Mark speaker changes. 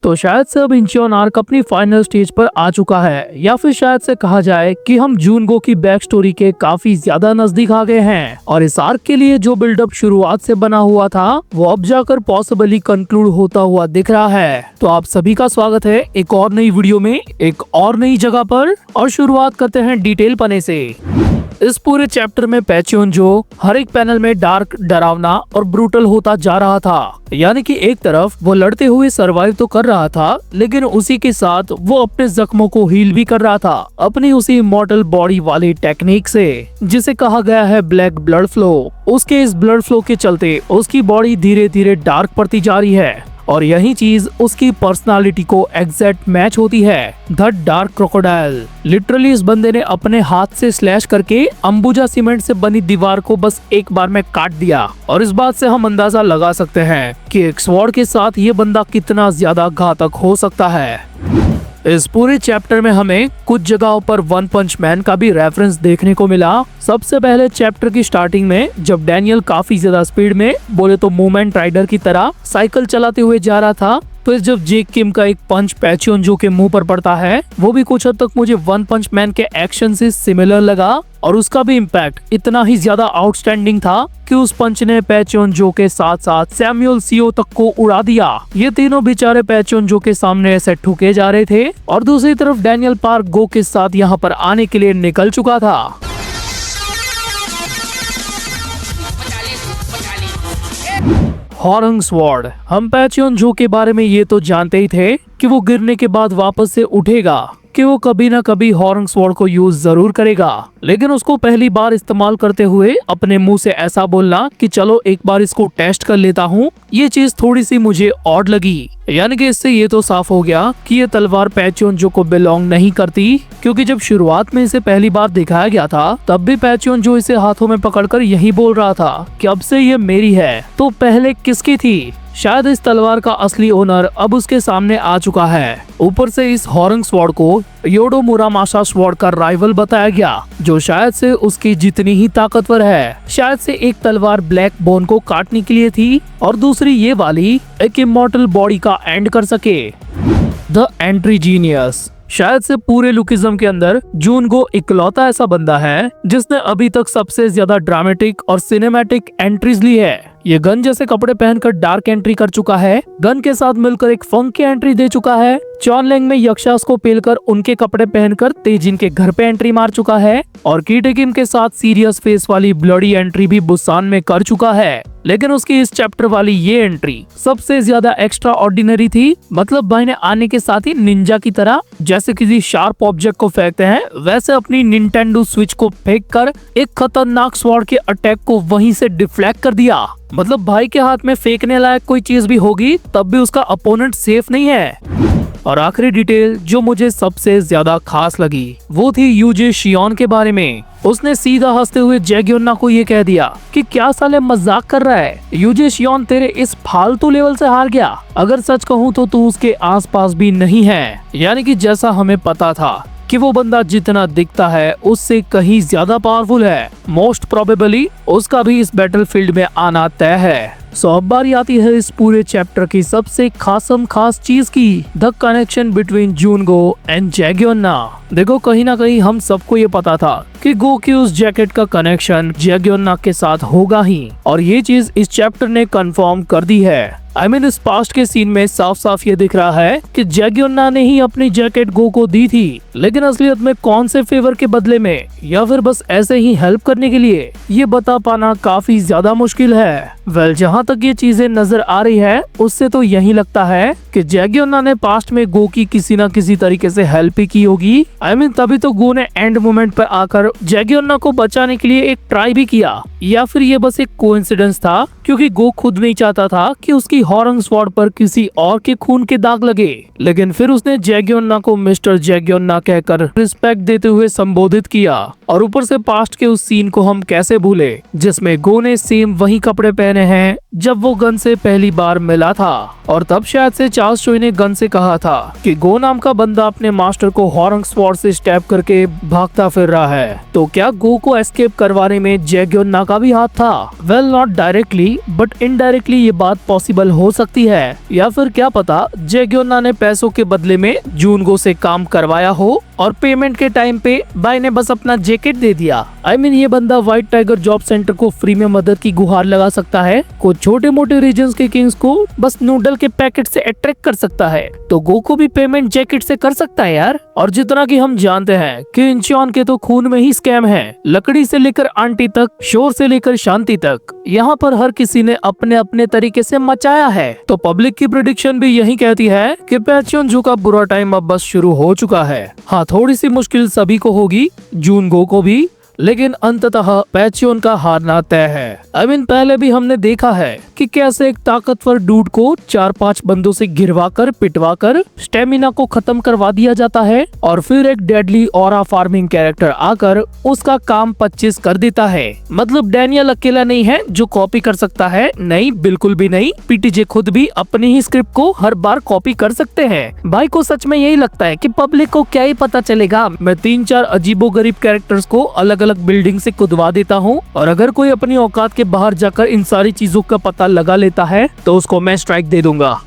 Speaker 1: तो शायद से अब इंचियोन आर्क अपनी फाइनल स्टेज पर आ चुका है, या फिर शायद से कहा जाए कि हम जूनगो की बैक स्टोरी के काफी ज्यादा नजदीक आ गए हैं और इस आर्क के लिए जो बिल्डअप शुरुआत से बना हुआ था वो अब जाकर पॉसिबली कंक्लूड होता हुआ दिख रहा है। तो आप सभी का स्वागत है एक और नई वीडियो में एक और नई जगह पर, और शुरुआत करते हैं डिटेल पने से। इस पूरे चैप्टर में पैचियोंजो हर एक पैनल में डार्क, डरावना और ब्रूटल होता जा रहा था। यानी कि एक तरफ वो लड़ते हुए सरवाइव तो कर रहा था, लेकिन उसी के साथ वो अपने जख्मों को हील भी कर रहा था अपनी उसी इमॉर्टल बॉडी वाली टेक्निक से, जिसे कहा गया है ब्लैक ब्लड फ्लो। उसके इस ब्लड फ्लो के चलते उसकी बॉडी धीरे धीरे डार्क पड़ती जा रही है और यही चीज उसकी पर्सनालिटी को एग्जैक्ट मैच होती है। The dark crocodile. लिटरली इस बंदे ने अपने हाथ से स्लैश करके अंबुजा सीमेंट से बनी दीवार को बस एक बार में काट दिया, और इस बात से हम अंदाजा लगा सकते हैं कि एक स्वॉर्ड के साथ ये बंदा कितना ज्यादा घातक हो सकता है। इस पूरे चैप्टर में हमें कुछ जगहों पर वन पंच मैन का भी रेफरेंस देखने को मिला। सबसे पहले चैप्टर की स्टार्टिंग में जब डैनियल काफी ज्यादा स्पीड में, बोले तो मूवमेंट राइडर की तरह साइकिल चलाते हुए जा रहा था, तो जब जेक किम का एक पंच पैचियोंजो के मुंह पर पड़ता है, वो भी कुछ हद तक मुझे वन पंच मैन के एक्शन से सिमिलर लगा, और उसका भी इम्पैक्ट इतना ही ज्यादा आउटस्टैंडिंग था कि उस पंच ने पैचियोंजो के साथ साथ सैमुअल सीओ तक को उड़ा दिया। ये तीनों बेचारे पैचियोंजो के सामने ऐसे ठुके जा रहे थे, और दूसरी तरफ डैनियल पार्क गो के साथ यहाँ पर आने के लिए निकल चुका था। हॉरंग स्वॉर्ड। हम पैचियोंजो के बारे में ये तो जानते ही थे कि वो गिरने के बाद वापस से उठेगा, कि वो कभी ना कभी हॉरंग स्वॉर्ड को यूज जरूर करेगा, लेकिन उसको पहली बार इस्तेमाल करते हुए अपने मुंह से ऐसा बोलना कि चलो एक बार इसको टेस्ट कर लेता हूँ, ये चीज थोड़ी सी मुझे ऑड लगी। यानी कि इससे ये तो साफ हो गया कि ये तलवार पैचियोंजो को बिलोंग नहीं करती, क्योंकि जब शुरुआत में इसे पहली बार दिखाया गया था तब भी पैचियोंजो इसे हाथों में पकड़कर यही बोल रहा था कि अब से ये मेरी है। तो पहले किसकी थी? शायद इस तलवार का असली ओनर अब उसके सामने आ चुका है। ऊपर से इस हॉरंग स्वॉर्ड को योडो मुरामाशा स्वॉर्ड का राइवल बताया गया, जो शायद से उसकी जितनी ही ताकतवर है। शायद से एक तलवार ब्लैक बोन को काटने के लिए थी और दूसरी ये वाली एक इमॉर्टल बॉडी का एंड कर सके। The entry genius. शायद से पूरे लुकिज्म के अंदर जूनगो इकलौता ऐसा बंदा है जिसने अभी तक सबसे ज्यादा ड्रामेटिक और सिनेमैटिक एंट्रीज ली है। ये गन जैसे कपड़े पहनकर डार्क एंट्री कर चुका है, गन के साथ मिलकर एक फंकी एंट्री दे चुका है, चॉनलेंग में यक्षास को पेलकर उनके कपड़े पहनकर तेजिन के घर पे एंट्री मार चुका है, और कीटेकिम के साथ सीरियस फेस वाली ब्लडी एंट्री भी बुसान में कर चुका है। लेकिन उसकी इस चैप्टर वाली ये एंट्री सबसे ज्यादा एक्स्ट्रा ऑर्डिनरी थी। मतलब भाई ने आने के साथ ही निंजा की तरह जैसे किसी शार्प ऑब्जेक्ट को फेंकते हैं, वैसे अपनी निंटेंडो स्विच को फेंक कर एक खतरनाक स्वॉर्ड के अटैक को वहीं से डिफ्लेक्ट कर दिया। मतलब भाई के हाथ में फेंकने लायक कोई चीज भी होगी तब भी उसका अपोनेंट सेफ नहीं है। और आखिरी डिटेल जो मुझे सबसे ज्यादा खास लगी वो थी यूजे शियोन के बारे में। उसने सीधा हंसते हुए जैग्योन्ना को ये कह दिया कि क्या साले मजाक कर रहा है, यूजे शियोन तेरे इस फालतू लेवल से हार गया। अगर सच कहूँ तो तू उसके आसपास भी नहीं है। यानी कि जैसा हमें पता था कि वो बंदा जितना दिखता है उससे कहीं ज्यादा पावरफुल है। मोस्ट प्रोबेबली उसका भी इस बैटलफील्ड में आना तय है। सो अब बारी आती है इस पूरे चैप्टर की सबसे खास चीज की, द कनेक्शन बिटवीन जूनगो एंड जैग्योन्ना। देखो कहीं ना कहीं हम सबको ये पता था कि गो की उस जैकेट का कनेक्शन जैग्योन्ना के साथ होगा ही, और ये चीज इस चैप्टर ने कंफर्म कर दी है। इस पास्ट के सीन में साफ साफ ये दिख रहा है कि जैग्योन्ना ने ही अपनी जैकेट गो को दी थी, लेकिन असलियत में कौन से फेवर के बदले में या फिर बस ऐसे ही हेल्प करने के लिए, ये बता पाना काफी ज्यादा मुश्किल है। वेल जहाँ तक ये चीजें नजर आ रही है उससे तो यही लगता है कि जैग्योन्ना ने पास्ट में गो की किसी न किसी तरीके से हेल्प ही की होगी। तभी तो गो ने एंड मोमेंट पर आकर जैग्योन्ना को बचाने के लिए एक ट्राई भी किया, या फिर ये बस एक कोइंसिडेंस था क्योंकि गो खुद नहीं चाहता था कि उसकी हॉरंग स्वॉर्ड पर किसी और के खून के दाग लगे, लेकिन फिर उसने जैग्योन्ना को मिस्टर जैग्योन्ना कहकर रिस्पेक्ट देते हुए संबोधित किया। और ऊपर से पास्ट के उस सीन को हम कैसे भूले जिसमें गो ने सेम वही कपड़े पहने हैं जब वो गन से पहली बार मिला था, और तब शायद से चार्ल्स चोई ने गन से कहा था कि गो नाम का बंदा अपने मास्टर को हॉरंग स्वॉर्ड से स्टैब करके भागता फिर रहा है। तो क्या गो को एस्केप करवाने में जैग्योन्ना का भी हाथ था? Well not directly but indirectly ये बात पॉसिबल फाइनल हो सकती है, या फिर क्या पता जेग्योना ने पैसों के बदले में जूनगो से काम करवाया हो और पेमेंट के टाइम पे बाई ने बस अपना जैकेट दे दिया। ये बंदा व्हाइट टाइगर जॉब सेंटर को फ्री में मदद की गुहार लगा सकता है, कुछ छोटे मोटे रीजन्स के किंग्स को बस नूडल के पैकेट से अट्रैक्ट कर सकता है, तो गोकू भी पेमेंट जैकेट से कर सकता है यार। और जितना कि हम जानते हैं कि इंचियन के तो खून में ही स्कैम है, लकड़ी से लेकर आंटी तक, शोर से लेकर शांति तक, यहाँ पर हर किसी ने अपने अपने तरीके से मचाया है। तो पब्लिक की प्रेडिक्शन भी यही कहती है कि पैचियोंजो का बुरा टाइम अब बस शुरू हो चुका है। हाँ, थोड़ी सी मुश्किल सभी को होगी, जूनगो को भी, लेकिन अंततः पैचियोन का हारना तय है। पहले भी हमने देखा है कि कैसे एक ताकतवर डूड को 4-5 बंदों से घिरवाकर पिटवाकर स्टेमिना को खत्म करवा दिया जाता है और फिर एक डेडली ऑरा फार्मिंग कैरेक्टर आकर उसका काम 25 कर देता है। मतलब डैनियल अकेला नहीं है जो कॉपी कर सकता है, नहीं बिल्कुल भी नहीं, पीटीजे खुद भी अपनी ही स्क्रिप्ट को हर बार कॉपी कर सकते हैं। भाई को सच में यही लगता है कि पब्लिक को क्या ही पता चलेगा, मैं 3-4 अजीबोगरीब कैरेक्टर्स को अलग अलग बिल्डिंग से कुदवा देता हूँ और अगर कोई अपनी औकात के बाहर जाकर इन सारी चीजों का पता लगा लेता है तो उसको मैं स्ट्राइक दे दूंगा।